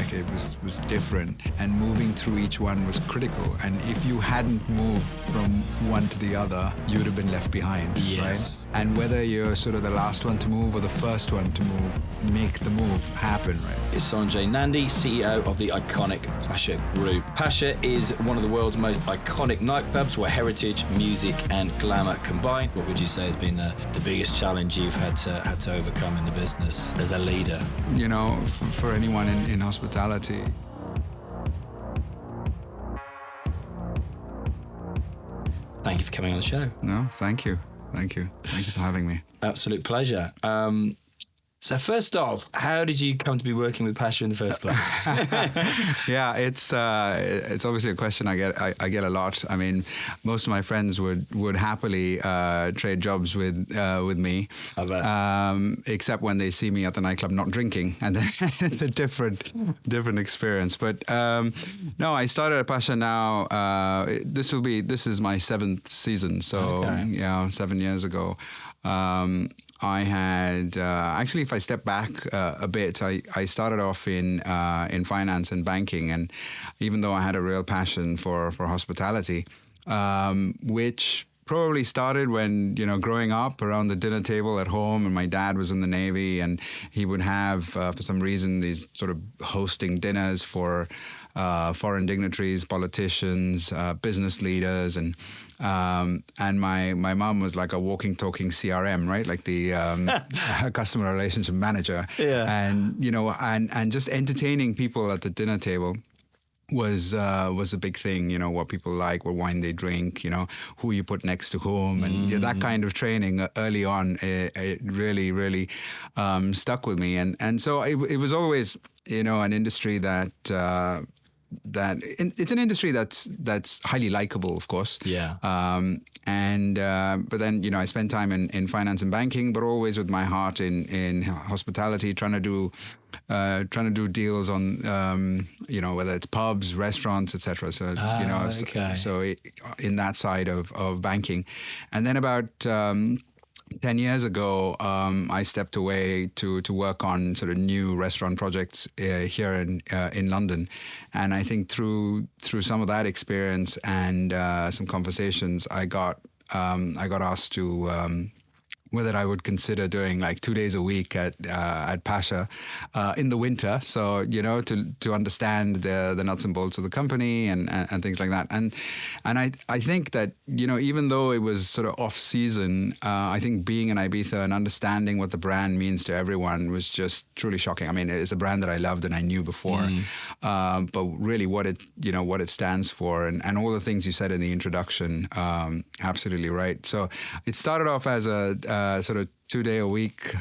decade was different, and moving through each one was critical. And if you hadn't moved from one to the other, you would have been left behind. Yes. Right? And whether you're sort of the last one to move or the first one to move, make the move happen, right? It's Sanjay Nandi, CEO of the iconic Pacha Group. Pacha is one of the world's most iconic nightclubs where heritage, music and glamour combine. What would you say has been the biggest challenge you've had to overcome in the business as a leader? You know, for anyone in hospitality, Thank you for coming on the show. no, thank you. Thank you for having me. Absolute pleasure. So first off, how did you come to be working with Pacha in the first place? Yeah, it's obviously a question I get a lot. I mean, most of my friends would happily trade jobs with me, I bet. except when they see me at the nightclub not drinking, and then it's a different experience. But no, I started at Pacha now. This is my 7th season, so Okay. yeah, 7 years ago. I had actually, if I step back a bit, I started off in finance and banking, and even though I had a real passion for hospitality, which probably started when, you know, growing up around the dinner table at home, and my dad was in the Navy, and he would have for some reason these sort of hosting dinners for foreign dignitaries, politicians, business leaders, and my mom was like a walking, talking CRM, right? Like the customer relationship manager. Yeah. And, you know, and just entertaining people at the dinner table was a big thing. You know, what people like, what wine they drink, you know, who you put next to whom, and that kind of training early on, it really stuck with me. And so it was always, you know, an industry that it's an industry that's highly likable, of course. Yeah. But then, you know, I spent time in finance and banking, but always with my heart in hospitality, trying to do deals on, you know, whether it's pubs, restaurants, etc. So, you know, okay. In that side of banking, and then about 10 years ago, I stepped away to work on sort of new restaurant projects here in London, and I think through some of that experience and some conversations, I got asked to whether I would consider doing like 2 days a week at Pacha in the winter. So, you know, to understand the nuts and bolts of the company and things like that. And I think that, you know, even though it was sort of off season, I think being in Ibiza and understanding what the brand means to everyone was just truly shocking. I mean, it's a brand that I loved and I knew before, but really what it stands for and all the things you said in the introduction, absolutely right. So it started off as a sort of 2 day a week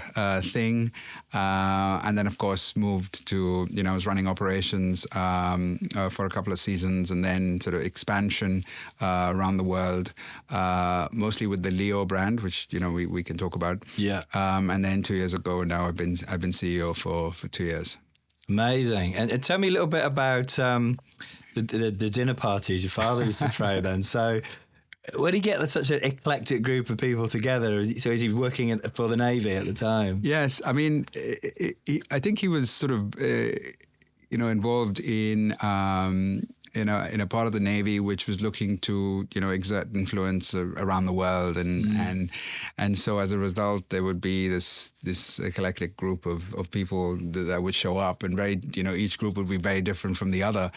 thing, and then of course moved to, you know, I was running operations for a couple of seasons, and then sort of expansion around the world, mostly with the Leo brand, which, you know, we can talk about. Yeah. And then 2 years ago now I've been CEO for 2 years. Amazing. And tell me a little bit about the dinner parties your father used to throw then. So where do you get such an eclectic group of people together? So was he working for the Navy at the time? Yes, I mean, I think he was sort of, you know, involved in a part of the Navy which was looking to, you know, exert influence around the world, and so as a result there would be this eclectic group of people that would show up, and very, you know, each group would be very different from the other,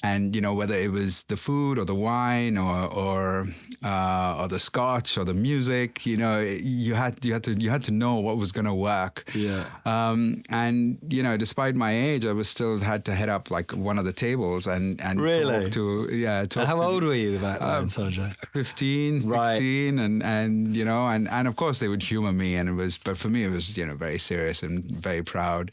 and you know, whether it was the food or the wine or the scotch or the music, you know, you had to know what was going to work. Yeah. And you know, despite my age, I was still had to head up like one of the tables and really? talk And how to, old were you back then, Sanjay? 15, 16, Right. and you know, and of course they would humor me, but for me it was, you know, very serious and very proud,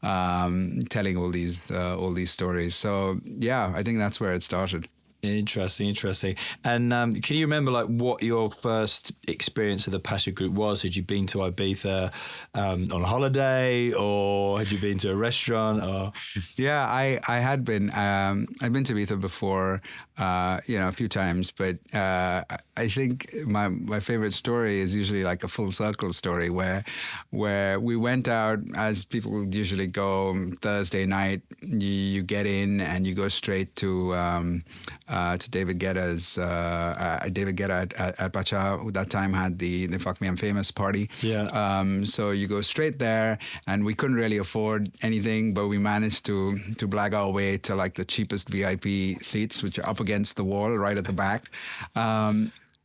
telling all these stories. So yeah, I think that's where it started. Interesting. And can you remember like what your first experience of the Pacha Group was? Had you been to Ibiza on a holiday, or had you been to a restaurant? Or Yeah, I had been. I'd been to Ibiza before, a few times, but I think my favorite story is usually like a full circle story where we went out as people would usually go Thursday night. You get in and you go straight to David Guetta at Pacha, who that time had the Fuck Me I'm Famous party. Yeah. So you go straight there, and we couldn't really afford anything, but we managed to blag our way to like the cheapest VIP seats, which are up against the wall right at the back.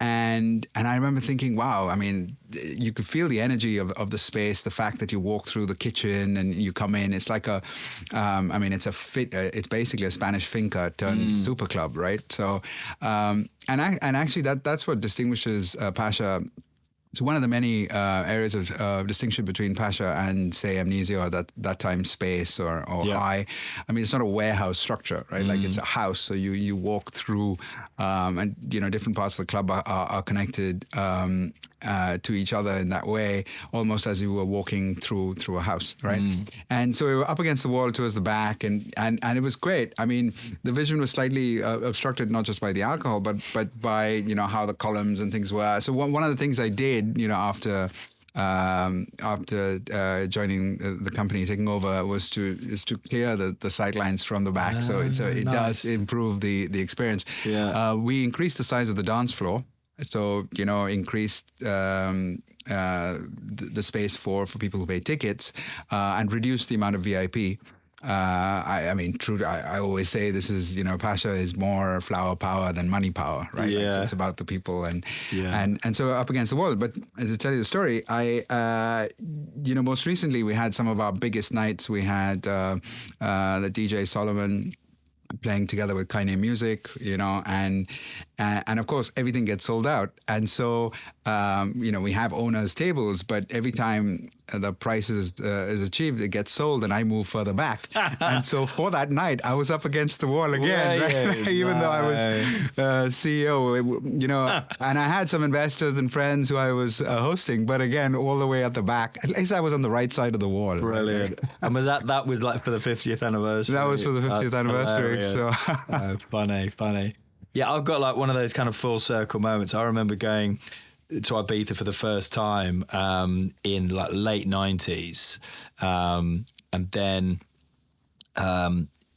And I remember thinking, wow, I mean, you could feel the energy of the space, the fact that you walk through the kitchen and you come in. It's like it's basically a Spanish finca turned super club, right? So, and actually that's what distinguishes Pacha. So one of the many areas of distinction between Pacha and, say, Amnesia, or that time Space or High, I mean, it's not a warehouse structure, right? Like it's a house. So you walk through, and different parts of the club are connected to each other in that way, almost as you were walking through a house, right? And so we were up against the wall towards the back, and it was great. I mean, the vision was slightly obstructed not just by the alcohol, but by how the columns and things were. So one of the things I did, after joining the company, taking over, is to clear the sightlines from the back. So it nice. does improve the experience. Yeah. We increased the size of the dance floor. So, increased the space for people who pay tickets, and reduced the amount of VIP. I mean, true. I always say this is, Pacha is more flower power than money power, right? Yeah. Like, so it's about the people and so up against the wall. But as I tell you the story, most recently we had some of our biggest nights. We had the DJ Solomon playing together with Kaine Music, and of course everything gets sold out. And so, we have owners' tables, but every time the price is achieved, it gets sold, and I move further back. And so for that night, I was up against the wall again, right? Even though I was CEO, and I had some investors and friends who I was hosting, but again, all the way at the back. At least I was on the right side of the wall. Brilliant. Right? And that was like for the 50th anniversary? That was for the 50th anniversary. So. Funny. Yeah, I've got like one of those kind of full circle moments. I remember going to Ibiza for the first time in like late 90s, and then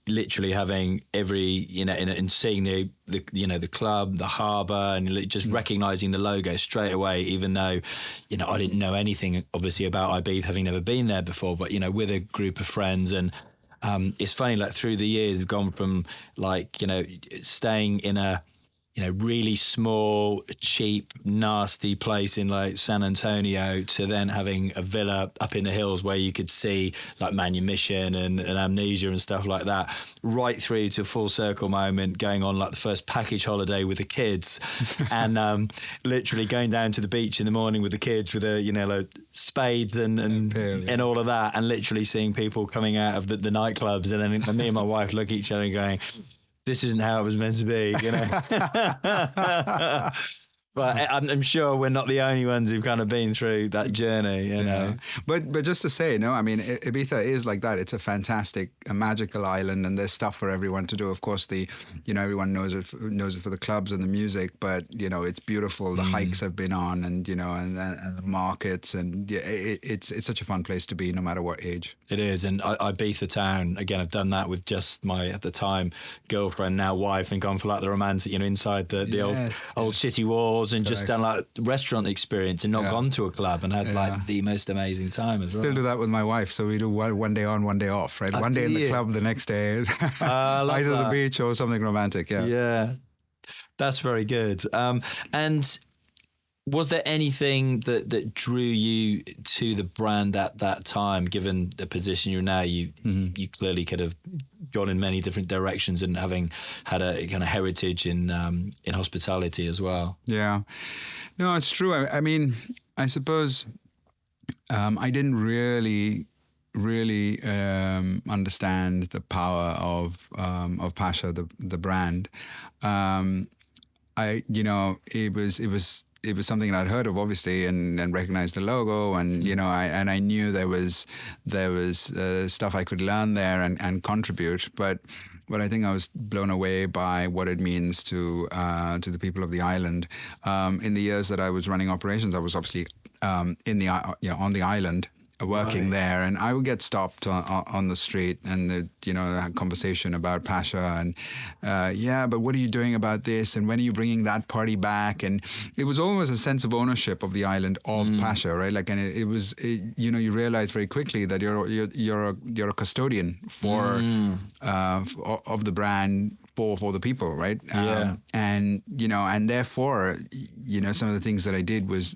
literally having every and seeing the club, the harbour, and just recognizing the logo straight away, even though I didn't know anything obviously about Ibiza, having never been there before, but with a group of friends. And it's funny, like through the years we've gone from like staying in a really small, cheap, nasty place in like San Antonio to then having a villa up in the hills where you could see like Manumission and Amnesia and stuff like that, right through to full circle moment, going on like the first package holiday with the kids and literally going down to the beach in the morning with the kids with like spades and all of that, and literally seeing people coming out of the nightclubs, and then me and my wife look at each other and going, this isn't how it was meant to be, But I'm sure we're not the only ones who've kind of been through that journey, know. But just to say, I mean, Ibiza is like that. It's a fantastic, a magical island, and there's stuff for everyone to do. Of course, everyone knows it for the clubs and the music, but it's beautiful. The hikes I've been on, and and the markets, and it's such a fun place to be, no matter what age. It is, and Ibiza town again. I've done that with just my at the time girlfriend, now wife, and gone for like the romantic, inside the old city walls. And just done like restaurant experience and not gone to a club, and had like the most amazing time as well. Still do that with my wife, so we do one day on, one day off, right? One day in the club, the next day is either the beach or something romantic. Yeah, that's very good. And was there anything that drew you to the brand at that time, given the position you're now? You clearly could have gone in many different directions, and having had a kind of heritage in hospitality as well. Yeah, no, it's true. I mean, I suppose I didn't really really understand the power of Pacha, the brand, it was something that I'd heard of, obviously, and recognized the logo, and I knew there was stuff I could learn there and contribute, but I think I was blown away by what it means to the people of the island. In the years that I was running operations, I was obviously on the island, working there, and I would get stopped on the street, and had conversation about Pacha, and but what are you doing about this, and when are you bringing that party back? And it was always a sense of ownership of the island, of Pacha, right? Like, and it was you realize very quickly that you're a custodian for of the brand for the people, right? And therefore some of the things that I did was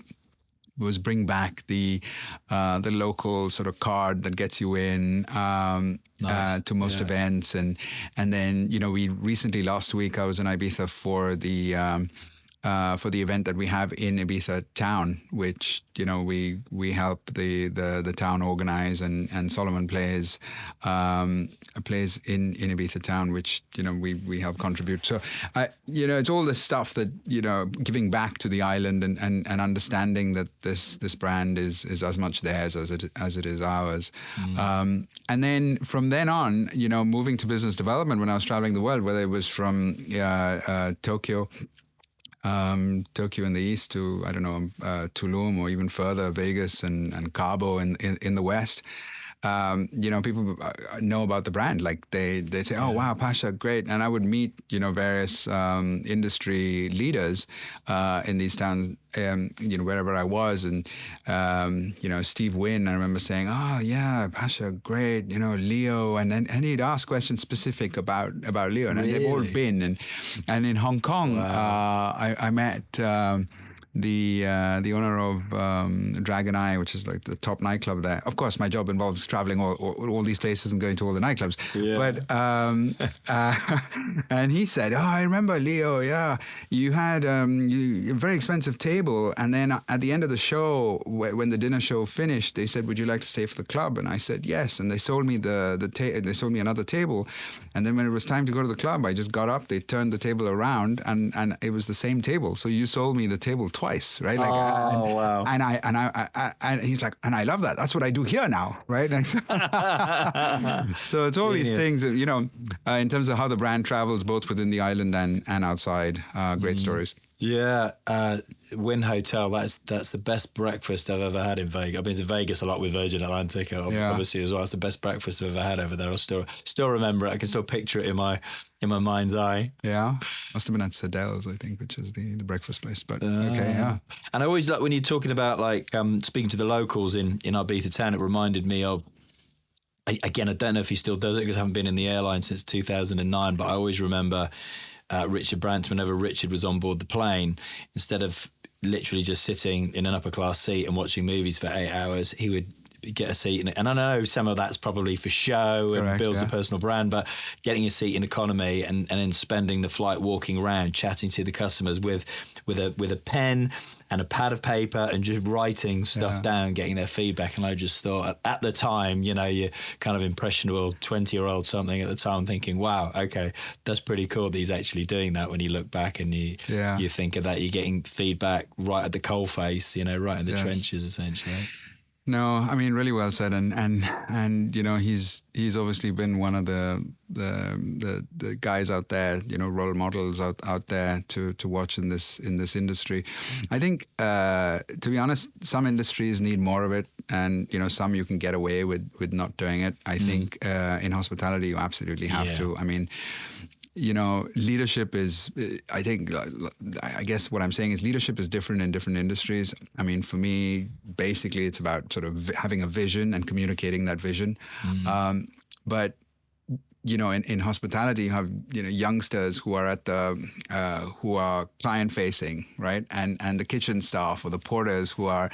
bring back the local sort of card that gets you in to most events, and then we recently, last week, I was in Ibiza for the event that we have in Ibiza town, which we help the town organize, and Solomon plays in Ibiza town, which we help contribute. So it's all this stuff that giving back to the island, and understanding that this brand is as much theirs as it is ours. And then from then on, moving to business development when I was traveling the world, whether it was from Tokyo in the east to, I don't know, Tulum, or even further, Vegas and Cabo in the west. People know about the brand. Like they say, oh wow, Pacha, great. And I would meet various industry leaders in these towns, wherever I was, and Steve Wynn, I remember saying, oh yeah, Pacha, great, Leo, and he'd ask questions specific about Leo, and they've all been, and in Hong Kong, I met the owner of Dragon Eye, which is like the top nightclub there. Of course, my job involves traveling all these places and going to all the nightclubs. Yeah. But and he said, "Oh, I remember, Leo. Yeah, you had a very expensive table, and then at the end of the show, when the dinner show finished, they said, would you like to stay for the club?" And I said yes, and they sold me they sold me another table, and then when it was time to go to the club, I just got up. They turned the table around, and it was the same table. So you sold me the table twice, right? Like, wow! And he's like, and I love that. That's what I do here now, right? So it's all these things, in terms of how the brand travels both within the island and outside. Great stories. Yeah, Wynn Hotel. That's the best breakfast I've ever had in Vegas. I've been to Vegas a lot with Virgin Atlantic, obviously as well. It's the best breakfast I've ever had over there. I still remember it. I can still picture it in my mind's eye. Yeah, must have been at Sadel's, I think, which is the breakfast place. But okay, yeah. And I always like when you're talking about speaking to the locals in Ibiza town. It reminded me of. Again, I don't know if he still does it because I haven't been in the airline since 2009. But I always remember. Richard Brandt, whenever Richard was on board the plane, instead of literally just sitting in an upper class seat and watching movies for 8 hours, he would get a seat in it. And I know some of that's probably for show and builds a personal brand, but getting a seat in economy and then spending the flight walking around, chatting to the customers with a pen and a pad of paper and just writing stuff down, getting their feedback. And I just thought at the time, you're kind of impressionable 20-year-old something at the time, thinking, wow, okay, that's pretty cool that he's actually doing that. When you look back and you think of that, you're getting feedback right at the coalface, right in the trenches, essentially. No, I mean, really well said, and he's obviously been one of the guys out there, role models out there to watch in this industry. I think, to be honest, some industries need more of it, and some you can get away with not doing it. I think in hospitality you absolutely have to. I mean, leadership is, I guess what I'm saying is leadership is different in different industries. I mean, for me, basically it's about sort of having a vision and communicating that vision. But in hospitality, you have youngsters who are who are client facing, right, and the kitchen staff or the porters who are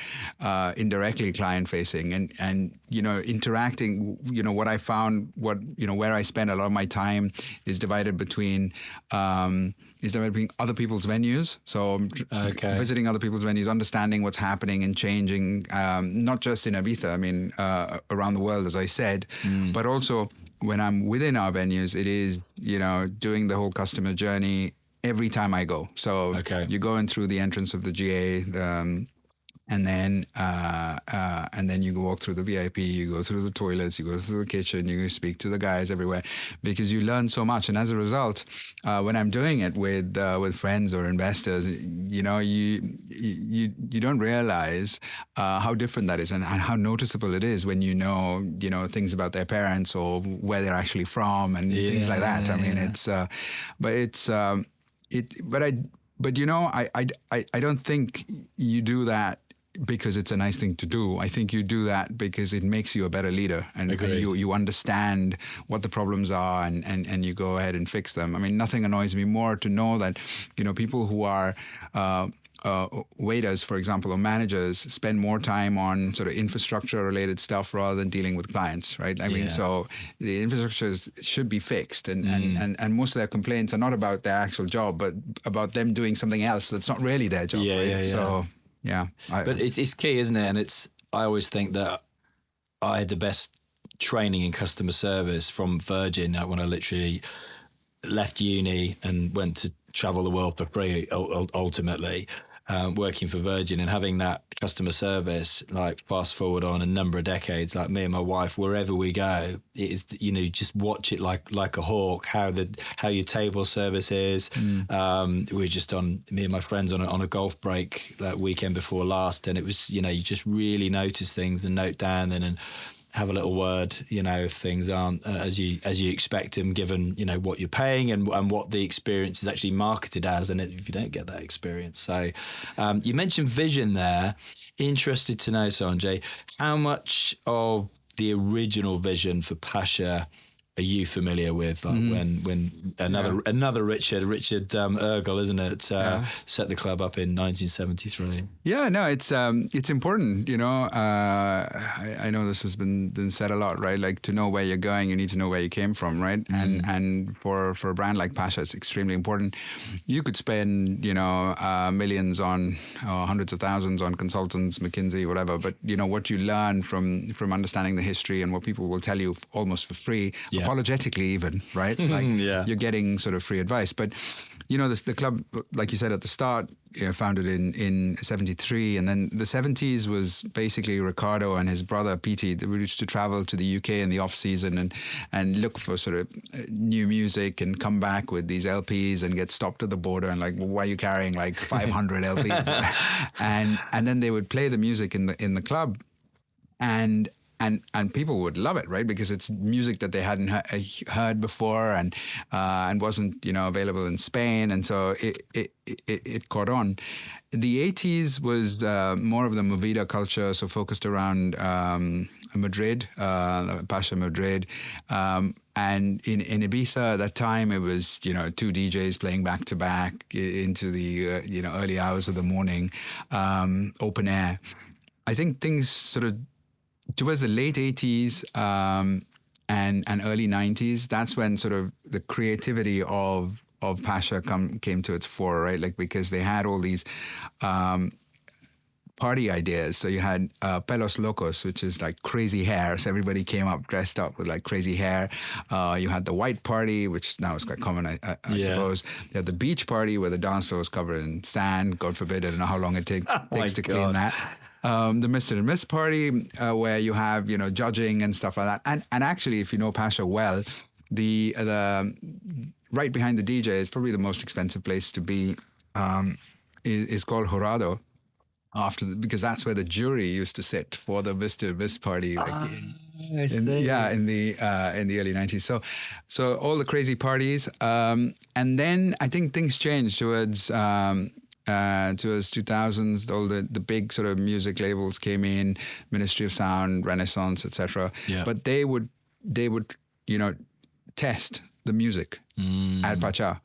indirectly client facing, and interacting. What I found, where I spend a lot of my time is divided between other people's venues. So visiting other people's venues, understanding what's happening and changing, not just in Ibiza, I mean, around the world, as I said, but also when I'm within our venues, it is, doing the whole customer journey every time I go. So you go in through the entrance of the GA, and then you walk through the VIP, you go through the toilets, you go through the kitchen, you speak to the guys everywhere, because you learn so much. And as a result, when I'm doing it with friends or investors, you don't realize how different that is, and how noticeable it is when you know things about their parents or where they're actually from and things like that. I mean, I don't think you do that because it's a nice thing to do. I think you do that because it makes you a better leader, and you understand what the problems are, and you go ahead and fix them. I mean, nothing annoys me more to know that people who are waiters, for example, or managers, spend more time on sort of infrastructure related stuff rather than dealing with clients, right? I mean, so the infrastructure should be fixed, and most of their complaints are not about their actual job, but about them doing something else that's not really their job. So but it's key, isn't it? And I always think that I had the best training in customer service from Virgin when I literally left uni and went to travel the world for free, ultimately, working for Virgin, and having that customer service, like fast forward on a number of decades, like me and my wife, wherever we go, it is, just watch it like a hawk, how your table service is. We were just me and my friends on a golf break that weekend before last, and it was, you just really notice things and note down and have a little word, if things aren't as you expect them, given, what you're paying and what the experience is actually marketed as, and if you don't get that experience. So you mentioned vision there. Interested to know, Sanjay, how much of the original vision for Pacha are you familiar with? Like when another Richard Ergel, isn't it? Set the club up in 1973. Yeah, no, it's important. I know this has been said a lot, right? Like, to know where you're going, you need to know where you came from, right? And for a brand like Pacha, it's extremely important. You could spend millions on hundreds of thousands on consultants, McKinsey, whatever, but what you learn from understanding the history and what people will tell you almost for free. Apologetically even, right? Like you're getting sort of free advice. But, the club, like you said at the start, founded in 73, and then the 70s was basically Ricardo and his brother Petey. They used to travel to the UK in the off season and look for sort of new music and come back with these LPs and get stopped at the border and like, well, why are you carrying like 500 LPs? and then they would play the music in the club, and people would love it, right? Because it's music that they hadn't heard before, and wasn't available in Spain, and so it caught on. The 80s was more of the movida culture, so focused around Madrid, Pacha Madrid, and in Ibiza at that time it was two DJs playing back to back into the early hours of the morning, open air. I think things sort of towards the late 80s and early 90s, that's when sort of the creativity of Pacha came to its fore, right? Like, because they had all these party ideas. So you had Pelos Locos, which is like crazy hair. So everybody came up dressed up with like crazy hair. You had the white party, which now is quite common, I suppose. You had the beach party where the dance floor was covered in sand. God forbid, I don't know how long it takes to clean that. The Mr. and Miss party, where you have, judging and stuff like that. And actually, if you know Pacha well, the right behind the DJ is probably the most expensive place to be, is called Jurado, because that's where the jury used to sit for the Mr. and Miss party. In the early 90s. So all the crazy parties. And then I think things changed towards 2000s. All the big sort of music labels came in, Ministry of Sound, Renaissance, etc. But they would test the music at Pacha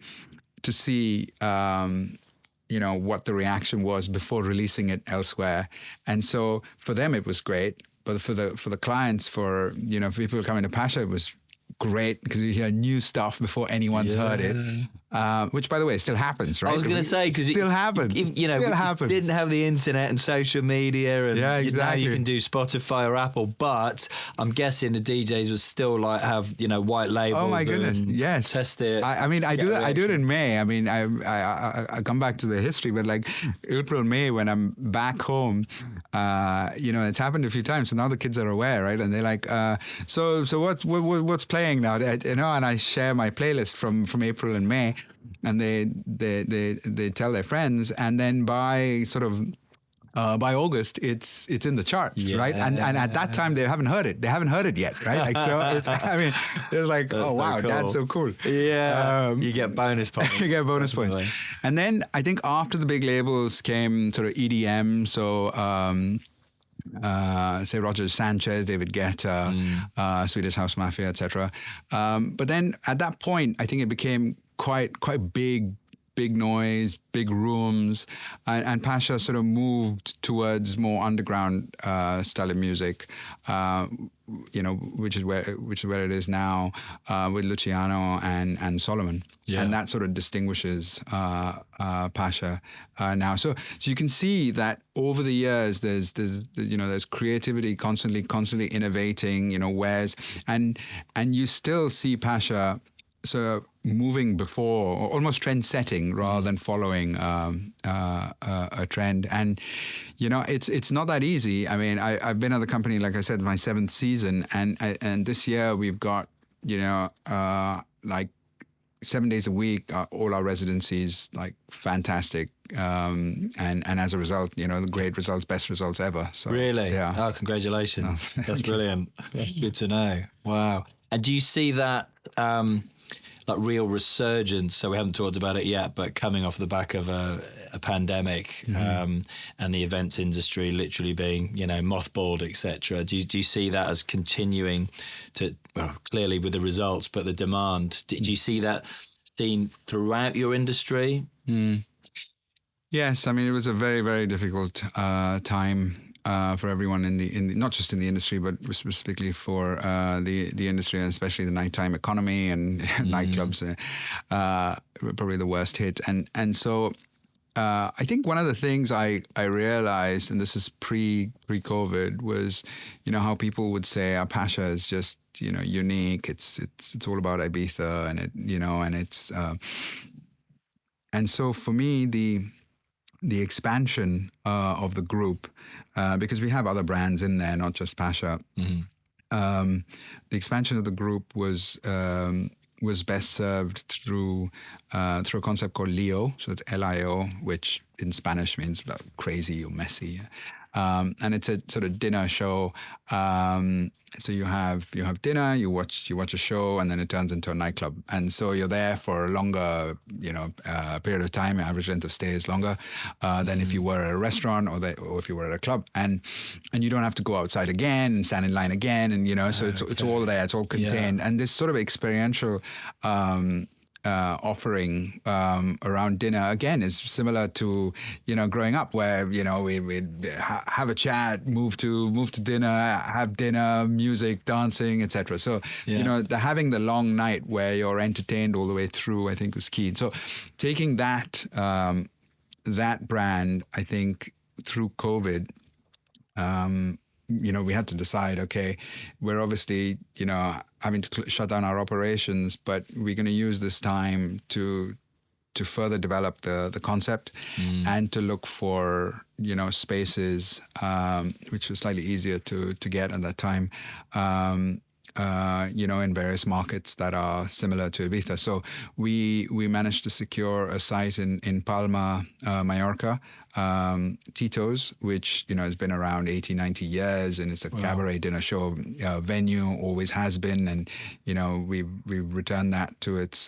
to see, what the reaction was before releasing it elsewhere. And so for them, it was great. But for the clients, for people coming to Pacha, it was great because you hear new stuff before anyone's heard it, which, by the way, still happens, right? I was going to say, because it still happens. We didn't have the internet and social media, and now you can do Spotify or Apple. But I'm guessing the DJs would still have white labels. Oh my goodness, yes. Test it. I mean, I do it in May. I mean, I come back to the history, but like April, May, when I'm back home, it's happened a few times. So now the kids are aware, right? And they're like, so what's playing now? And I share my playlist from April and May, and they tell their friends, and then by August, it's in the charts, right? And at that time, they haven't heard it. They haven't heard it yet, right? Like, so it's like, oh wow, cool. That's so cool. Yeah, you get bonus points. You get bonus points. And then I think after the big labels came sort of EDM, so. Say Roger Sanchez, David Guetta, Swedish House Mafia, etc. But then at that point, I think it became quite big noise, big rooms, and Pacha sort of moved towards more underground style of music, which is where it is now with Luciano and Solomon. Yeah. And that sort of distinguishes Pacha now. So you can see that over the years, there's creativity constantly innovating. And you still see Pacha sort of moving before, or almost trend-setting rather than following a trend. And it's not that easy. I mean, I've been at the company, like I said, my 7th season, and this year we've got like 7 days a week, all our residencies, like fantastic. And as a result, the great results, best results ever. So really? Yeah. Oh, congratulations. That's brilliant. Good to know. Wow. And do you see that like real resurgence? So we haven't talked about it yet, but coming off the back of a pandemic, and the events industry literally being, mothballed, etc. Do you see that as continuing to, well, clearly with the results, but the demand? Do you see that seen throughout your industry? Yes, I mean, it was a very, very difficult time for everyone in the not just in the industry, but specifically for the industry, and especially the nighttime economy and nightclubs, probably the worst hit. And so I think one of the things I realized, and this is pre-COVID, was how people would say Pacha is just unique. It's all about Ibiza, and it's and so for me the expansion of the group, because we have other brands in there, not just Pacha. The expansion of the group was best served through a concept called Lio. So it's Lio, which in Spanish means crazy or messy. And it's a sort of dinner show. So you have dinner, you watch a show, and then it turns into a nightclub. And so you're there for a longer, period of time. Average length of stay is longer than if you were at a restaurant or if you were at a club. And you don't have to go outside again and stand in line again. And so it's all there. It's all contained. Yeah. And this sort of experiential offering around dinner again is similar to growing up, where we'd have a chat, move to dinner, have dinner, music, dancing, etc. So having the long night where you're entertained all the way through, I think, was key. So taking that brand, I think, through COVID, we had to decide, okay, we're obviously, having to shut down our operations, but we're going to use this time to further develop the concept and to look for, spaces, which was slightly easier to get at that time, in various markets that are similar to Ibiza. So we managed to secure a site in Palma, Mallorca, Tito's, which, has been around 80, 90 years, and it's a cabaret dinner show venue, always has been. And, we've returned that to its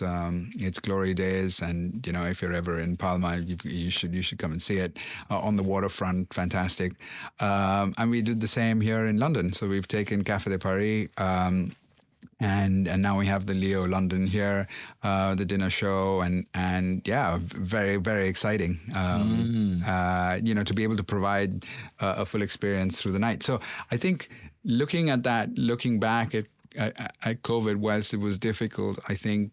glory days. And, if you're ever in Palma, you should come and see it on the waterfront. Fantastic. And we did the same here in London. So we've taken Café de Paris, and now we have the Leo London here, the dinner show, and yeah, very, very exciting. To be able to provide a full experience through the night. So I think looking back at COVID, whilst it was difficult, I think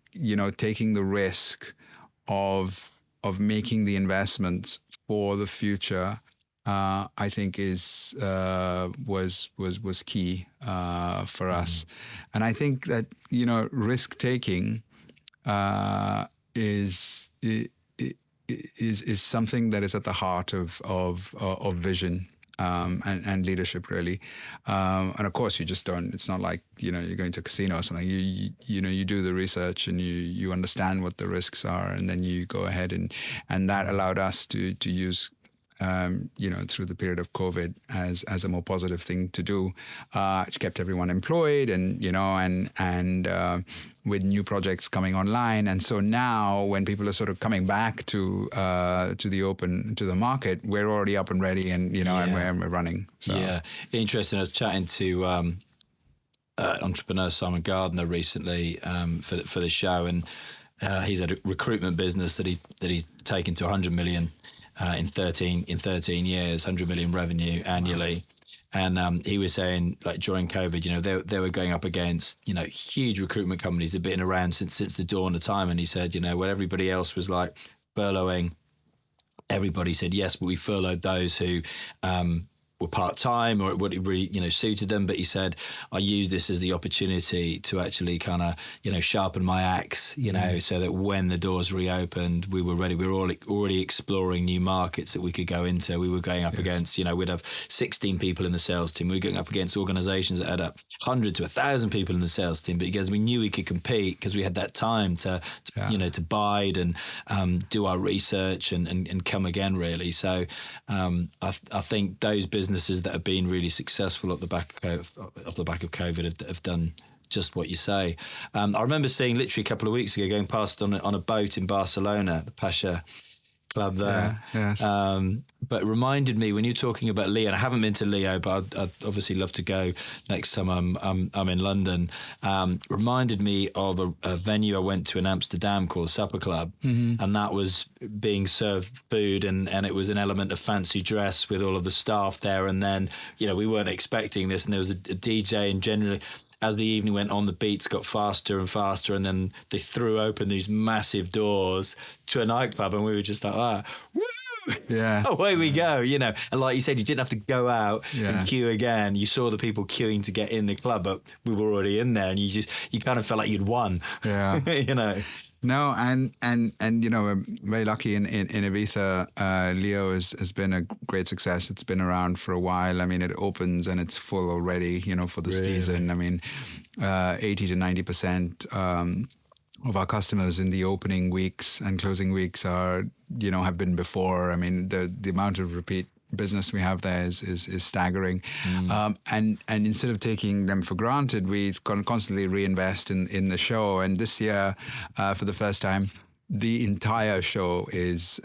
taking the risk of making the investments for the future, I think was key for us, and I think that risk taking is something that is at the heart of vision. And leadership, really, and of course you just don't. It's not like you're going to a casino or something. You do the research and you understand what the risks are, and then you go ahead and that allowed us to use through the period of COVID as a more positive thing to do. It kept everyone employed, and with new projects coming online, and so now when people are sort of coming back to the market, we're already up and ready, and and we're running. So. Yeah, interesting. I was chatting to entrepreneur Simon Gardner recently for the show, and he's had a recruitment business that he's taken to 100 million. In 13 years, 100 million revenue annually. And he was saying, like, during COVID, they were going up against, huge recruitment companies that have been around since the dawn of time. And he said, when everybody else was like furloughing, everybody said yes, but we furloughed those who were part-time or it would really, suited them. But he said, I used this as the opportunity to actually kind of, sharpen my axe, so that when the doors reopened, we were ready. We were already exploring new markets that we could go into. We were going up against, we'd have 16 people in the sales team. We were going up against organizations that had 100 to 1,000 people in the sales team. But because we knew we could compete, because we had that time to bide and do our research and come again, really. So I think those businesses that have been really successful off the back of COVID have done just what you say. I remember seeing literally a couple of weeks ago going past on a boat in Barcelona, the Pacha club there. Yeah, yes. But it reminded me when you're talking about Leo, and I haven't been to Leo, but I'd obviously love to go next time I'm in London. Reminded me of a venue I went to in Amsterdam called Supper Club, and that was being served food, and it was an element of fancy dress with all of the staff there, and then we weren't expecting this, and there was a DJ, and generally, as the evening went on, the beats got faster and faster, and then they threw open these massive doors to a nightclub, and we were just like, woo! Yeah. Away we go, And like you said, you didn't have to go out and queue again. You saw the people queuing to get in the club, but we were already in there, and you kind of felt like you'd won. Yeah. No, and we're very lucky in Ibiza. Leo has been a great success. It's been around for a while. I mean, it opens and it's full already, for the season. I mean, 80 to 90% of our customers in the opening weeks and closing weeks have been before. I mean, the amount of repeat business we have there is staggering. And instead of taking them for granted, we constantly reinvest in the show. And this year, for the first time, the entire show is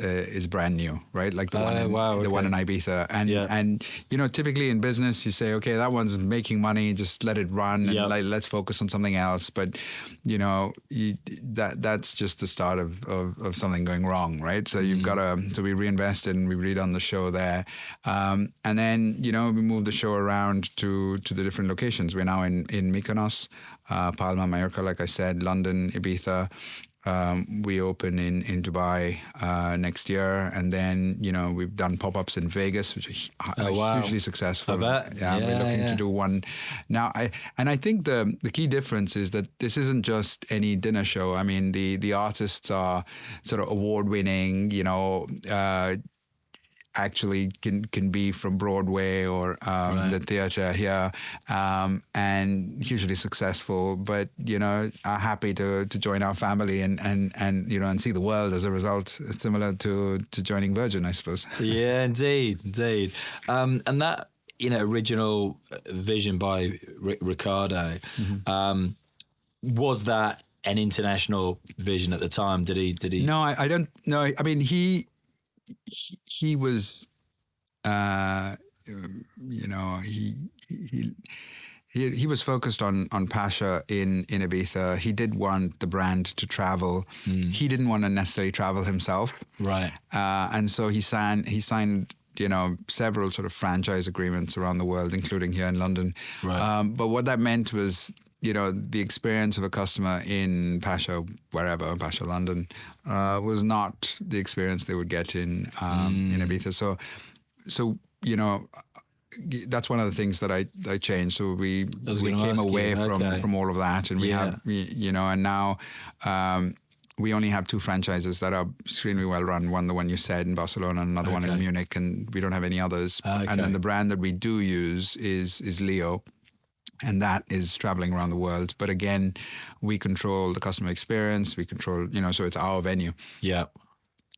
brand new, right? Like the one in Ibiza, and typically in business you say, okay, that one's making money, just let it run, and let's focus on something else. But that's just the start of something going wrong, right? So you've got so we reinvested and we redone the show there, and then we moved the show around to the different locations. We're now in Mykonos, Palma, Mallorca, like I said, London, Ibiza. We open in Dubai next year, and then we've done pop-ups in Vegas, which are hugely successful. I bet. We're looking to do one now. I think the key difference is that this isn't just any dinner show. I mean, the artists are sort of award-winning. Actually can be from Broadway or the theatre here, and hugely successful, but are happy to join our family and see the world as a result, similar to joining Virgin, I suppose. Yeah, indeed. And that original vision by Ricardo, was that an international vision at the time? Did he? No, I don't know. I mean, he was, he was focused on Pacha in Ibiza. He did want the brand to travel. He didn't want to necessarily travel himself, Right. and so he signed several sort of franchise agreements around the world, including here in London. Right. But what that meant was, the experience of a customer in Pacha, wherever, Pacha London, was not the experience they would get in Ibiza. So that's one of the things that I changed. So we came away from all of that, and we have, and now we only have 2 franchises that are extremely well run. One, the one you said in Barcelona, and another one in Munich, and we don't have any others. And then the brand that we do use is Leo, and that is traveling around the world. But again, we control the customer experience. We control, so it's our venue. Yeah.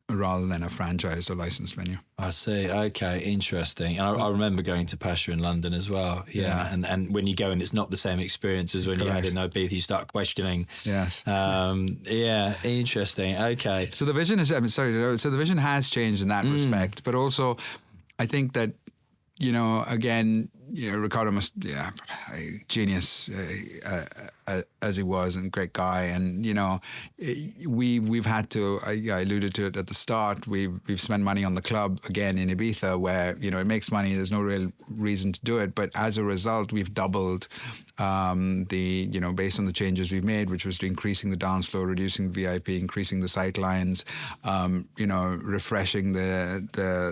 Rather than a franchised or licensed venue. I see. Okay, interesting. And I remember going to Pacha in London as well. Yeah. And when you go and it's not the same experience as when you had in Ibiza, you start questioning. Yes. Yeah, interesting. Okay. So the vision is, so the vision has changed in that respect, but also I think that, again, Ricardo must, genius as he was, and great guy. And, we've had to, I alluded to it at the start, we've spent money on the club again in Ibiza where, it makes money. There's no real reason to do it. But as a result, we've doubled based on the changes we've made, which was to increasing the dance floor, reducing the VIP, increasing the sight lines, refreshing the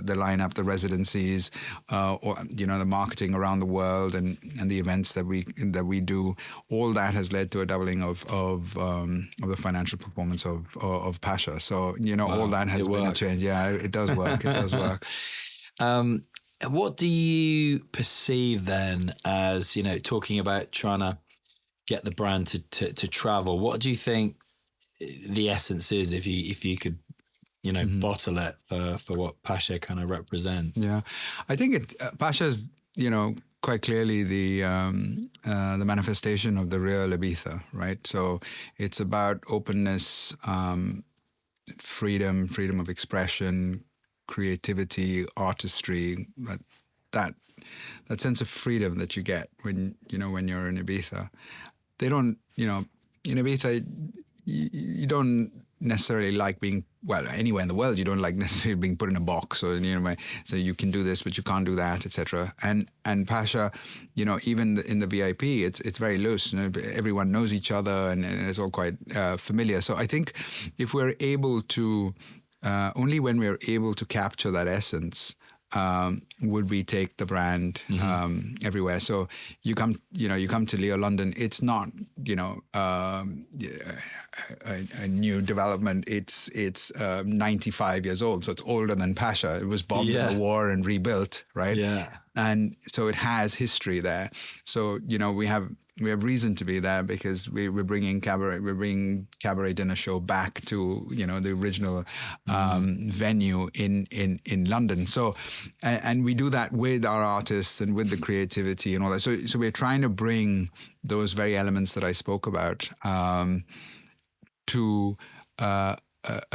lineup, the residencies, or the marketing around the world, and the events that we do. All that has led to a doubling of the financial performance of Pacha. So all that has been a change. Yeah, it does work. It does work. What do you perceive then as, talking about trying to get the brand to travel? What do you think the essence is if you could, bottle it for what Pacha kind of represents? Yeah, I think Pacha's, quite clearly the manifestation of the real Ibiza, right? So it's about openness, freedom of expression, creativity, artistry, that sense of freedom that you get when you're in Ibiza. They don't, in Ibiza, you don't necessarily like being, anywhere in the world, you don't like necessarily being put in a box, or so you can do this but you can't do that, etc. And Pacha, even in the VIP, it's very loose. Everyone knows each other, and it's all quite familiar. So I think if we're able to only when we're able to capture that essence would we take the brand everywhere. So you come to Leo London. It's not a new development. It's 95 years old, so it's older than Pacha. It was bombed in the war and rebuilt, right? Yeah, and so it has history there. So we have reason to be there because we're bringing cabaret dinner show back to the original venue in London. So and we do that with our artists and with the creativity and all that. So we're trying to bring those very elements that I spoke about to a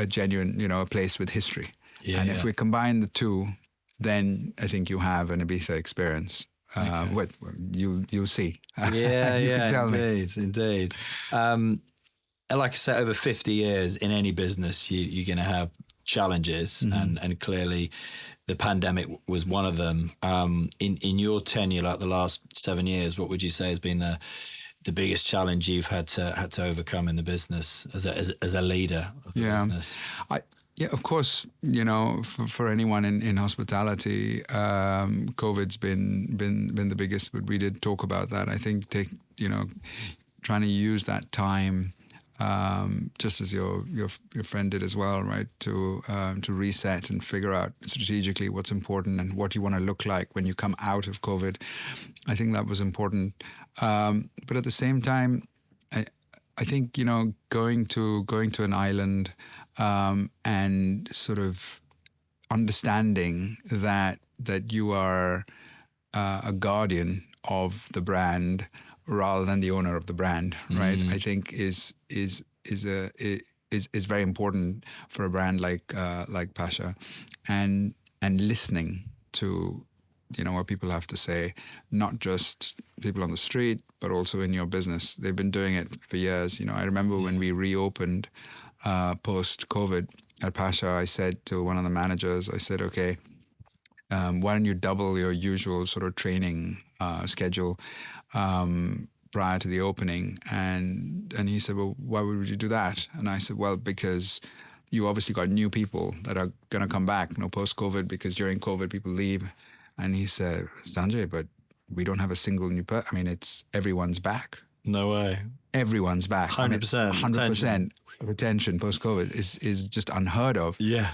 genuine a place with history. If we combine the two, then I think you have an Ibiza experience. What you'll see. You can tell indeed. Like I said, over 50 years in any business, you're going to have challenges, and clearly the pandemic was one of them. In your tenure, like the last 7 years, what would you say has been the biggest challenge you've had to overcome in the business as a leader of the business? Yeah, of course, for anyone in hospitality, COVID's been the biggest, but we did talk about that. I think trying to use that time, just as your friend did as well, right? To reset and figure out strategically what's important and what you want to look like when you come out of COVID. I think that was important. But at the same time, I think going to an island and sort of understanding that you are a guardian of the brand rather than the owner of the brand, right? I think is very important for a brand like Pacha, and listening to what people have to say, not just people on the street, but also in your business. They've been doing it for years. I remember when we reopened post-COVID at Pacha, I said to one of the managers, I said, okay, why don't you double your usual sort of training schedule prior to the opening? And he said, well, why would you do that? And I said, well, because you obviously got new people that are going to come back, post-COVID, because during COVID people leave. And he said, Sanjay, but we don't have a single new person. I mean, everyone's back. No way. Everyone's back. 100%. 100% retention post-COVID is just unheard of. Yeah.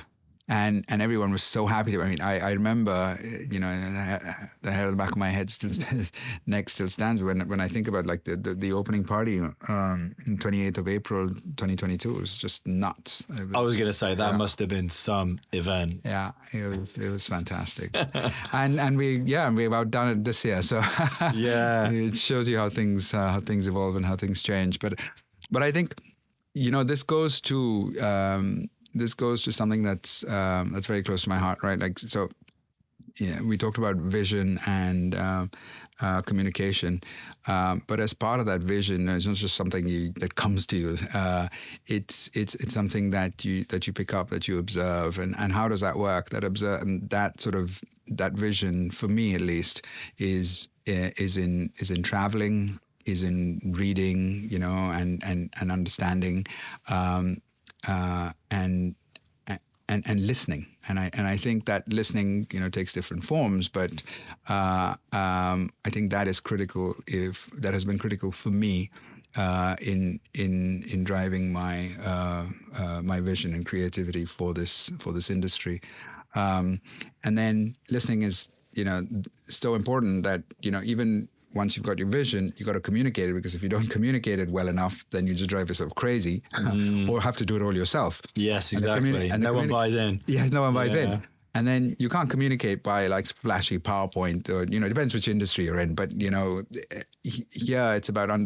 And everyone was so happy. I remember, the hair on the back of my head neck still stands when I think about like the opening party on 28th of April 2022. It was just nuts. I was going to say that must have been some event. Yeah, it was fantastic. and we've outdone it this year. So yeah, it shows you how things evolve and how things change. But I think this goes to something that's very close to my heart, right? Like, so, we talked about vision and communication, but as part of that vision, it's not just something that comes to you. It's something that you pick up, that you observe, and how does that work? That vision, for me at least, is in traveling, is in reading, and understanding. And listening, and I think that listening, takes different forms, but I think that is critical. That has been critical for me in driving my vision and creativity for this industry. And then listening is so important that even once you've got your vision, you got to communicate it, because if you don't communicate it well enough, then you just drive yourself crazy or have to do it all yourself. Yes, exactly. And no one buys in. Yeah, no one buys in. And then you can't communicate by like flashy PowerPoint or, it depends which industry you're in. But, it's about trying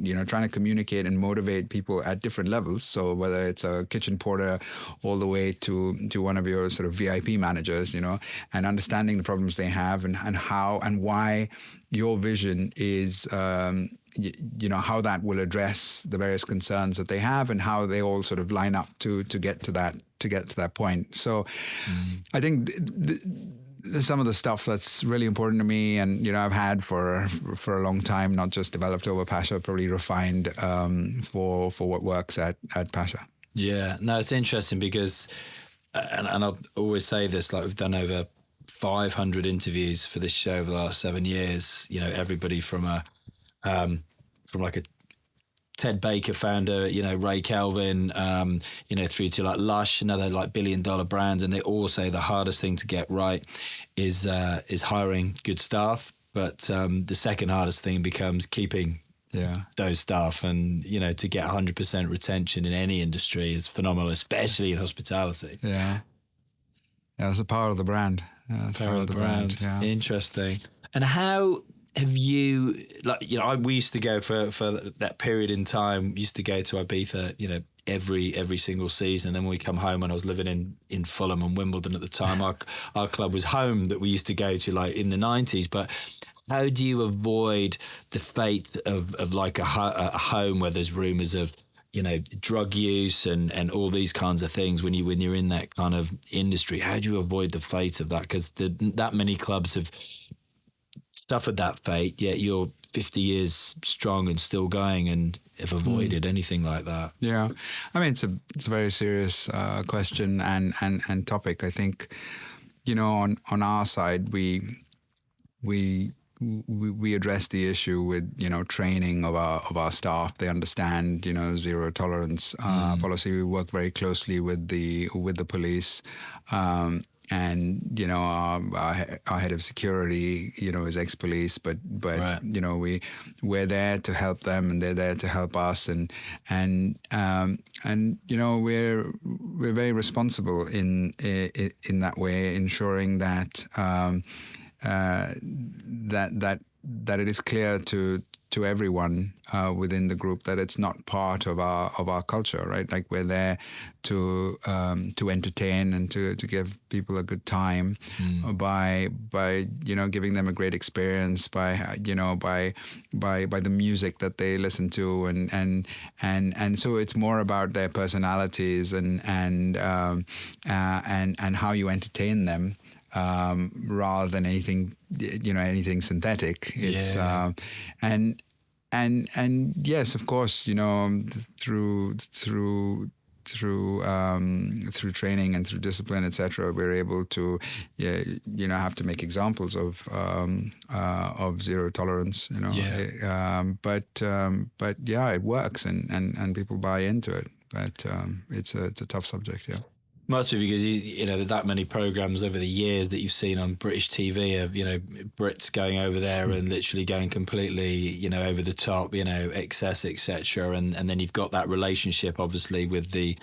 to communicate and motivate people at different levels. So whether it's a kitchen porter all the way to one of your sort of VIP managers, and understanding the problems they have and how and why your vision is, how that will address the various concerns that they have and how they all sort of line up to get to that point. So I think some of the stuff that's really important to me, and I've had for a long time, not just developed over Pacha, probably refined for what works at Pacha. Yeah, no, it's interesting because, and I'll always say this, like we've done over 500 interviews for this show over the last 7 years. Everybody from like a Ted Baker founder, Ray Kelvin, through to like Lush, another like $1 billion brands, and they all say the hardest thing to get right is hiring good staff, but the second hardest thing becomes keeping those staff, and to get 100% retention in any industry is phenomenal, especially in hospitality. Yeah, it's the power of the brand. Power of the brand. Yeah. Interesting. And how have you, we used to go for that period in time, used to go to Ibiza, every single season. And then when we come home, when I was living in Fulham and Wimbledon at the time, our club was home that we used to go to like in the 90s. But how do you avoid the fate of like a home where there's rumours of, drug use and all these kinds of things when you're in that kind of industry? How do you avoid the fate of that? Because that many clubs have suffered that fate, yet you're 50 years strong and still going and have avoided anything like that. Yeah, I mean, it's a very serious question and topic. I think, on our side, we address the issue with training of our staff. They understand zero tolerance policy. We work very closely with the police, and our head of security is ex-police, but right. We're there to help them and they're there to help us, and we're very responsible in that way, ensuring that that it is clear to to everyone within the group that it's not part of our culture, right? Like we're there to entertain and to give people a good time by giving them a great experience by the music that they listen to and so it's more about their personalities and how you entertain them. Rather than anything synthetic. It's and yes, of course, through training and through discipline, etc., we're able to have to make examples of zero tolerance. But yeah, it works and people buy into it. But it's a tough subject. Yeah. Must be because there are that many programs over the years that you've seen on British TV of Brits going over there and literally going completely over the top, excess, etc. And then you've got that relationship obviously with the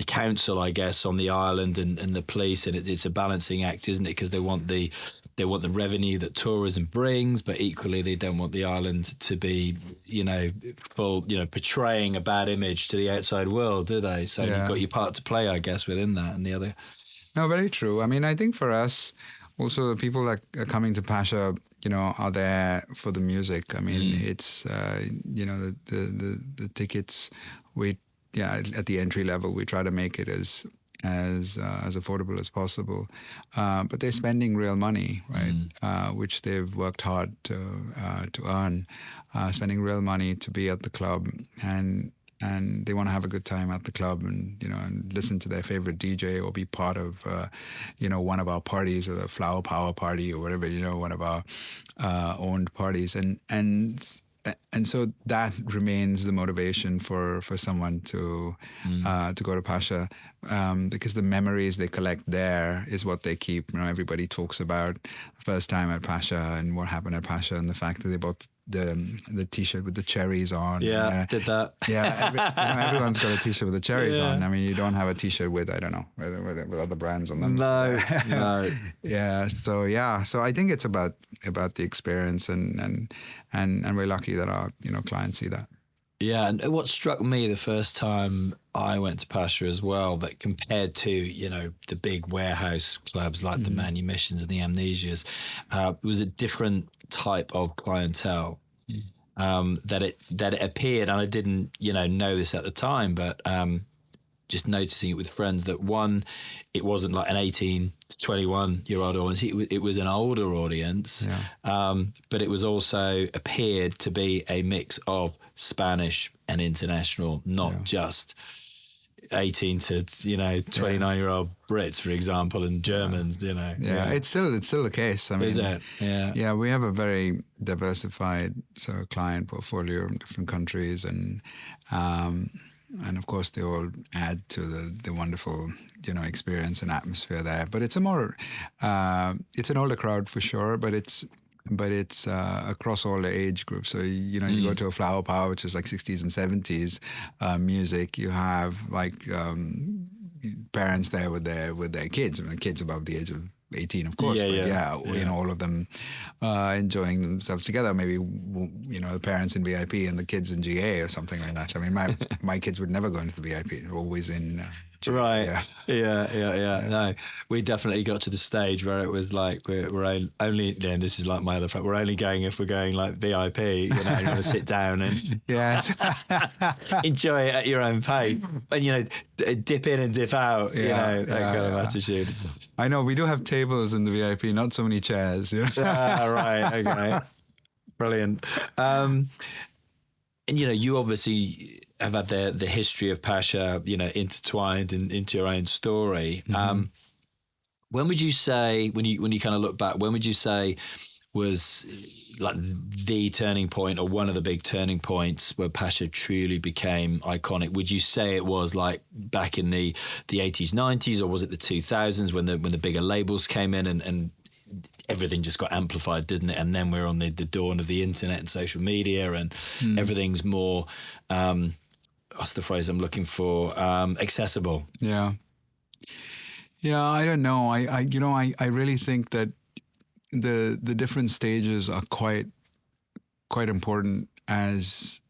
council, I guess, on the island and the police, and it's a balancing act, isn't it? Because they want the revenue that tourism brings, but equally they don't want the island to be, portraying a bad image to the outside world, do they? So you've got your part to play, I guess, within that and the other. No, very true. I mean, I think for us, also the people that are coming to Pacha, are there for the music. I mean, it's, the tickets, at the entry level, we try to make it as affordable as possible, but they're spending real money, right? Which they've worked hard to earn, spending real money to be at the club, and they want to have a good time at the club, and and listen to their favorite DJ or be part of one of our parties or the Flower Power party or whatever, one of our owned parties, and so that remains the motivation for someone to go to Pacha, because the memories they collect there is what they keep. Everybody talks about the first time at Pacha and what happened at Pacha and the fact that they bought the T-shirt with the cherries on. Yeah, did that. Yeah, everyone's got a T-shirt with the cherries on. I mean, you don't have a T-shirt with, I don't know, with other brands on them. No. Yeah. So I think it's about the experience, and we're lucky that our clients see that. Yeah, and what struck me the first time I went to Pacha as well, that compared to the big warehouse clubs like the Manumissions and the Amnesias, was a different type of clientele. That it appeared, and I didn't know this at the time, but just noticing it with friends, that one, it wasn't like an 18 to 21-year-old audience, it was an older audience, but it was also appeared to be a mix of Spanish and international, not just 18 to 29-year-old Brits, for example, and Germans. It's still the case. I mean, is it? Yeah, we have a very diversified sort of client portfolio from different countries, and of course they all add to the wonderful experience and atmosphere there. But it's it's an older crowd for sure, but it's across all the age groups. So you go to a Flower Power, which is like 60s and 70s music. You have like parents there with their kids, kids above the age of 18, of course. All of them enjoying themselves together. Maybe the parents in VIP and the kids in GA or something like that. I mean, my kids would never go into the VIP. They're always in. Right. Yeah. No, we definitely got to the stage where it was like we're only. Then this is like my other friend. We're only going if we're going like VIP. You want to sit down and enjoy it at your own pace, and dip in and dip out. That kind of attitude. I know we do have tables in the VIP, not so many chairs. Right. Okay. Brilliant. And you obviously have had the history of Pacha, intertwined into your own story. When would you say, when you kind of look back, when would you say was like the turning point or one of the big turning points where Pacha truly became iconic? Would you say it was like back in the 80s, 90s, or was it the 2000s when the bigger labels came in and everything just got amplified, didn't it? And then we're on the dawn of the internet and social media, and everything's more, what's the phrase I'm looking for? Accessible. Yeah, I don't know. I really think that the different stages are quite quite important as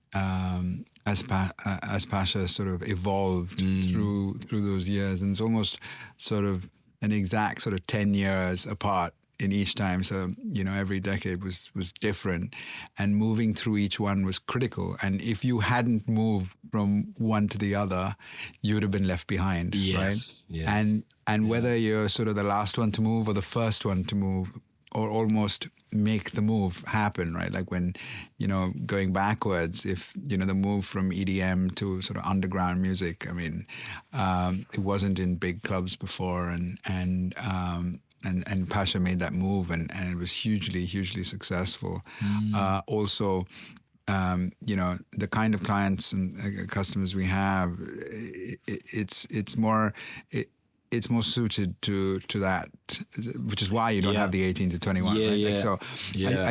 Pacha sort of evolved through those years, and it's almost sort of an exact sort of 10 years apart in each time. So, every decade was different, and moving through each one was critical. And if you hadn't moved from one to the other, you would have been left behind, right? Yeah. And whether you're sort of the last one to move or the first one to move, or almost make the move happen, right? Like when, going backwards, if, the move from EDM to sort of underground music, I mean, it wasn't in big clubs before, and Pacha made that move, and it was hugely, hugely successful. Also, the kind of clients and customers we have, it's more suited to that, which is why you don't have the 18 to 21. Yeah, right? yeah. Like, so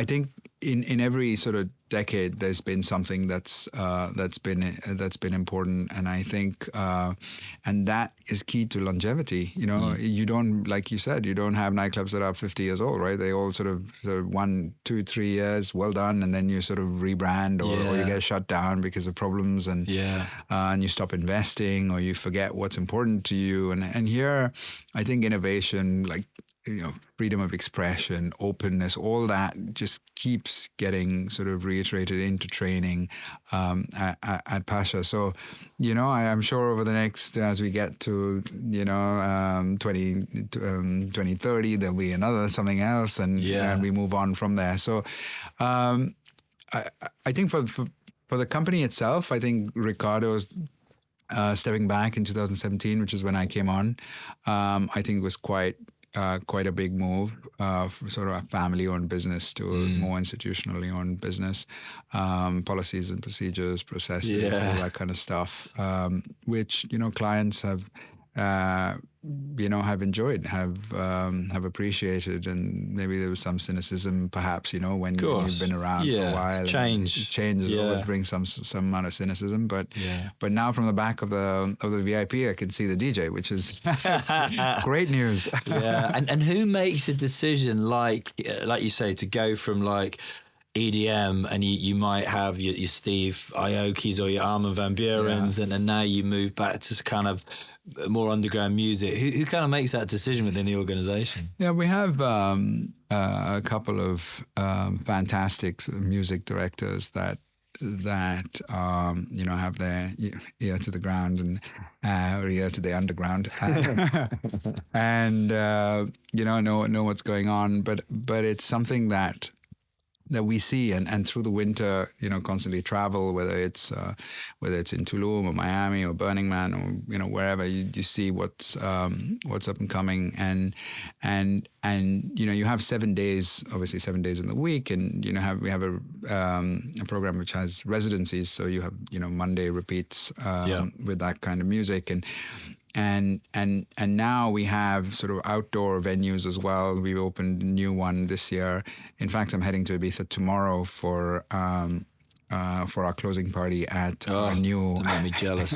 I think in every sort of decade, there's been something that's been important, and I think and that is key to longevity. You don't, like you said, you don't have nightclubs that are 50 years old, right? They all sort of 1, 2, 3 years, well done, and then you sort of rebrand, or you get shut down because of problems, and you stop investing, or you forget what's important to you. And here, I think innovation, like, freedom of expression, openness, all that just keeps getting sort of reiterated into training at Pacha. So, I'm sure over the next, as we get to, 2030, there'll be something else, and we move on from there. So I think for the company itself, I think Ricardo's stepping back in 2017, which is when I came on, I think was quite a big move from sort of a family-owned business to a more institutionally owned business. Policies and procedures, processes, all that kind of stuff, which clients have enjoyed, have appreciated, and maybe there was some cynicism, perhaps, when you've been around for a while. Change always brings some amount of cynicism, but now from the back of the VIP, I can see the DJ, which is great news. And who makes a decision like you say, to go from like EDM, and you might have your Steve Aoki's or your Armin van Buren's, and then now you move back to kind of more underground music. Who kind of makes that decision within the organization? Yeah, we have a couple of fantastic sort of music directors that have their ear to the ground and or ear to the underground, and know what's going on. But it's something that we see, and through the winter, constantly travel, whether it's in Tulum or Miami or Burning Man or wherever, you see what's up and coming, and you have 7 days, obviously 7 days in the week, and we have a program which has residencies, so you have Monday repeats with that kind of music, and now we have sort of outdoor venues as well. We've opened a new one this year. In fact, I'm heading to Ibiza tomorrow for our closing party at our new. Don't make me jealous.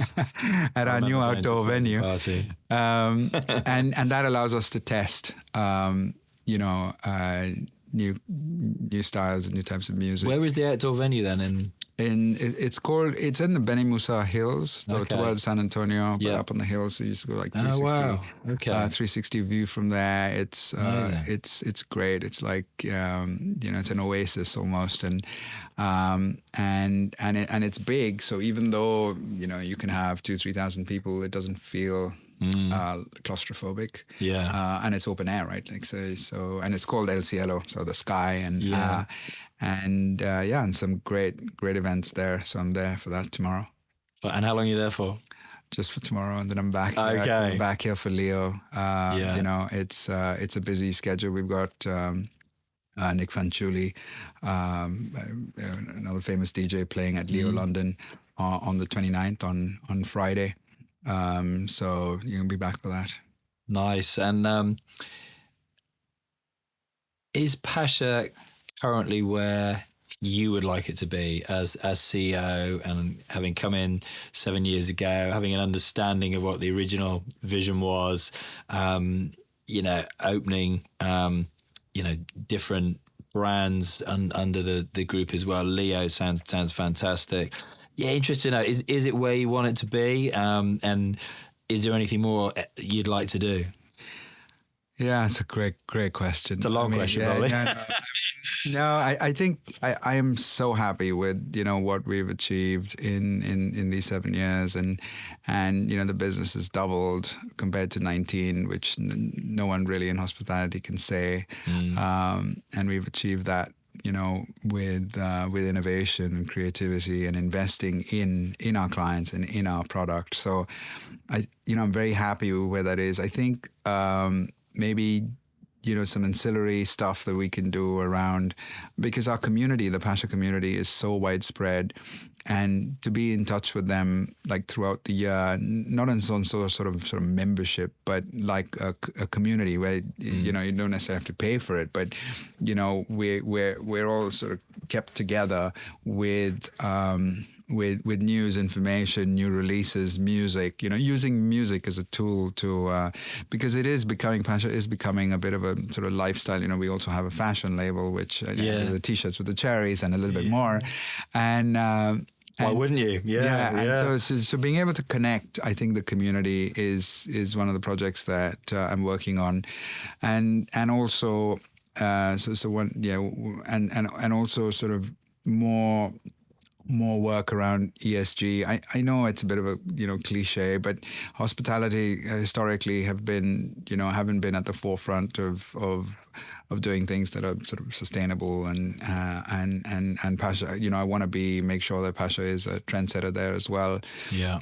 At our new outdoor venue, and that allows us to test, new styles and new types of music. Where is the outdoor venue then? It's in the Beni Musa Hills, so towards San Antonio, but up on the hills. So you used to go like 360. Oh wow! Okay. 360 view from there. It's great. It's like it's an oasis almost, and it's big. So even though you can have 2,000-3,000 people, it doesn't feel claustrophobic. And it's open air, right? Like so, and it's called El Cielo, so the sky, and some great events there. So I'm there for that tomorrow. And how long are you there for? Just for tomorrow, and then I'm back. Okay. I'm back here for Leo. It's a busy schedule. We've got Nick Fanciulli, another famous DJ, playing at Leo London on the 29th on Friday. So you're gonna be back for that. Nice. And is Pacha currently where you would like it to be as CEO, and having come in 7 years ago, having an understanding of what the original vision was, opening, different brands under the group as well. Leo sounds fantastic. Yeah, interesting to know, is it where you want it to be? And is there anything more you'd like to do? Yeah, it's a great question. It's a long question, probably. I think I am so happy with, what we've achieved in these 7 years, and the business has doubled compared to 19, which no one really in hospitality can say. And we've achieved that, with innovation and creativity and investing in our clients and in our product. So I'm very happy with where that is. I think maybe some ancillary stuff that we can do around, because our community, the Pacha community, is so widespread, and to be in touch with them like throughout the year, not in some sort of membership, but like a community where you don't necessarily have to pay for it, but we're all sort of kept together with news, information, new releases, music, using music as a tool to, because Pacha is becoming a bit of a sort of lifestyle. We also have a fashion label, which the t-shirts with the cherries and a little bit more. And why wouldn't you? And so being able to connect, I think the community is one of the projects that I'm working on, and also and also sort of more work around ESG. I know it's a bit of a cliche, but hospitality historically haven't been at the forefront of doing things that are sort of sustainable, and Pacha. I want to make sure that Pacha is a trendsetter there as well. Yeah.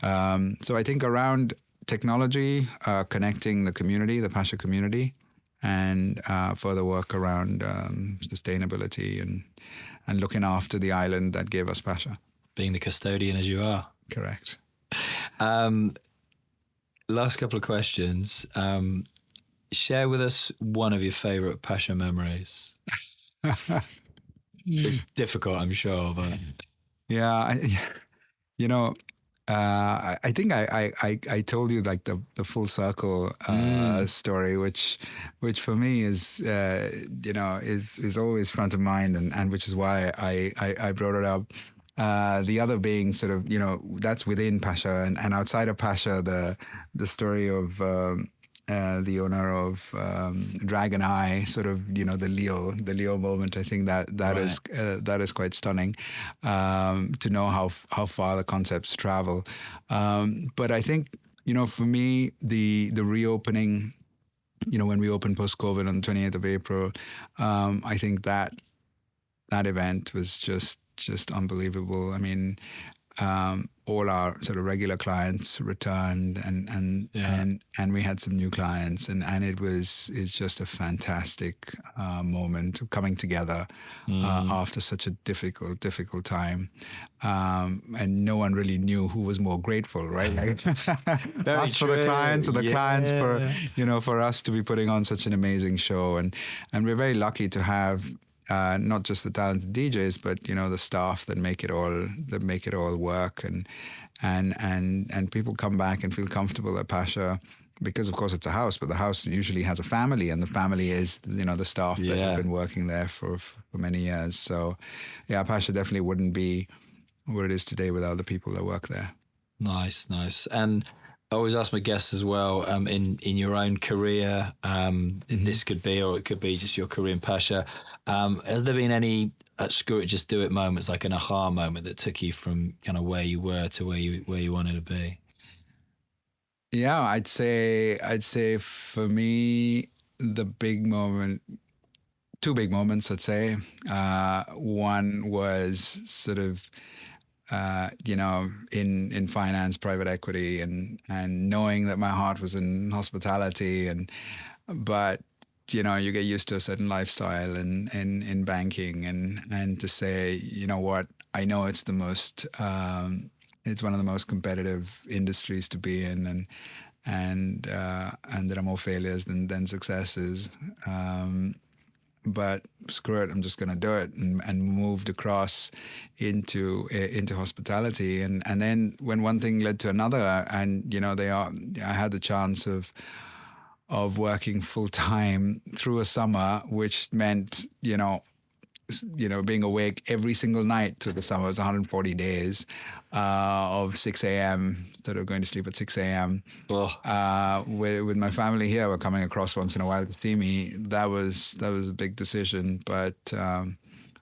So I think around technology, connecting the community, the Pacha community, and further work around sustainability and looking after the island that gave us Pacha. Being the custodian as you are. Correct. Last couple of questions. Share with us one of your favourite Pacha memories. Difficult, I'm sure, but... Yeah, I think I told you like the full circle story, which for me is always front of mind, and which is why I brought it up. The other being sort of that's within Pacha, and outside of Pacha, the story of the owner of Dragon Eye, sort of the Leo moment. I think that is quite stunning to know how far the concepts travel. But I think for me the reopening, when we opened post-COVID on the 28th of April, I think that event was just unbelievable. I mean, all our sort of regular clients returned, and we had some new clients, and it's just a fantastic moment of coming together after such a difficult time, and no one really knew who was more grateful, right? Like, us for the clients, or the clients for us to be putting on such an amazing show, and we're very lucky to have not just the talented DJs, but the staff that make it all work, and people come back and feel comfortable at Pacha, because of course it's a house, but the house usually has a family, and the family is the staff that have been working there for many years. So yeah, Pacha definitely wouldn't be what it is today without the people that work there. Nice. And I always ask my guests as well, in your own career, this could be, or it could be just your career in Pacha, has there been any screw it, just do it moments, like an aha moment that took you from kind of where you were to where you wanted to be? Yeah, I'd say for me, the big moment, two big moments, I'd say. One was sort of, in finance, private equity, and knowing that my heart was in hospitality, but you get used to a certain lifestyle in banking, and to say, what, I know it's the most, it's one of the most competitive industries to be in, and there are more failures than successes. But screw it, I'm just going to do it, and moved across into hospitality, and then when one thing led to another, and I had the chance of working full time through a summer, which meant being awake every single night through the summer. It was 140 days of 6 a.m. sort of going to sleep at 6 a.m. With my family here, we're coming across once in a while to see me. That was a big decision, but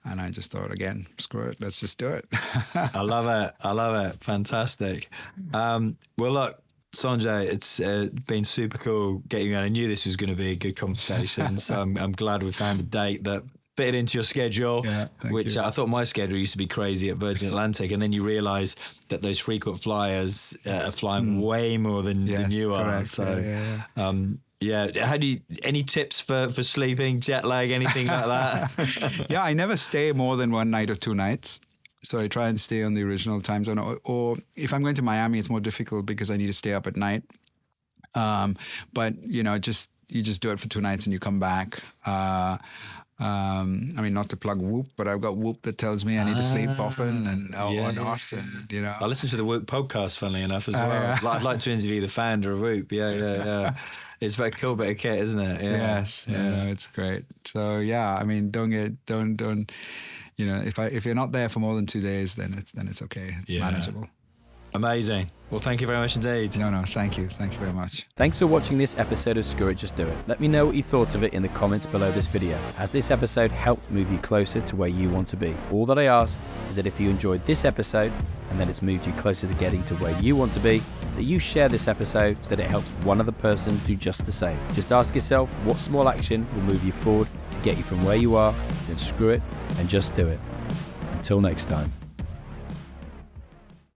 and I just thought, again, screw it, let's just do it. I love it. Fantastic. Well, look, Sanjay, it's been super cool getting you on. I knew this was going to be a good conversation, so I'm glad we found a date that fit into your schedule, which I thought my schedule used to be crazy at Virgin Atlantic, and then you realise that those frequent flyers are flying way more than you are. Correct. So, how do you, any tips for sleeping, jet lag, anything like that? I never stay more than one night or 2 nights. So I try and stay on the original time zone. Or if I'm going to Miami, it's more difficult because I need to stay up at night. But you just do it for 2 nights and you come back. I mean, not to plug Whoop, but I've got Whoop that tells me I need to sleep often and or not. And I listen to the Whoop podcast, funnily enough, as well. I'd like to interview the founder of Whoop. Yeah. It's a very cool bit of kit, isn't it? Yeah. Yes. It's great. So I mean, don't. If you're not there for more than 2 days, then it's okay. It's manageable. Amazing. Well, thank you very much indeed. No, thank you. Thank you very much. Thanks for watching this episode of Screw It, Just Do It. Let me know what you thought of it in the comments below this video, as this episode helped move you closer to where you want to be. All that I ask is that if you enjoyed this episode and that it's moved you closer to getting to where you want to be, that you share this episode so that it helps one other person do just the same. Just ask yourself what small action will move you forward to get you from where you are, then screw it and just do it. Until next time.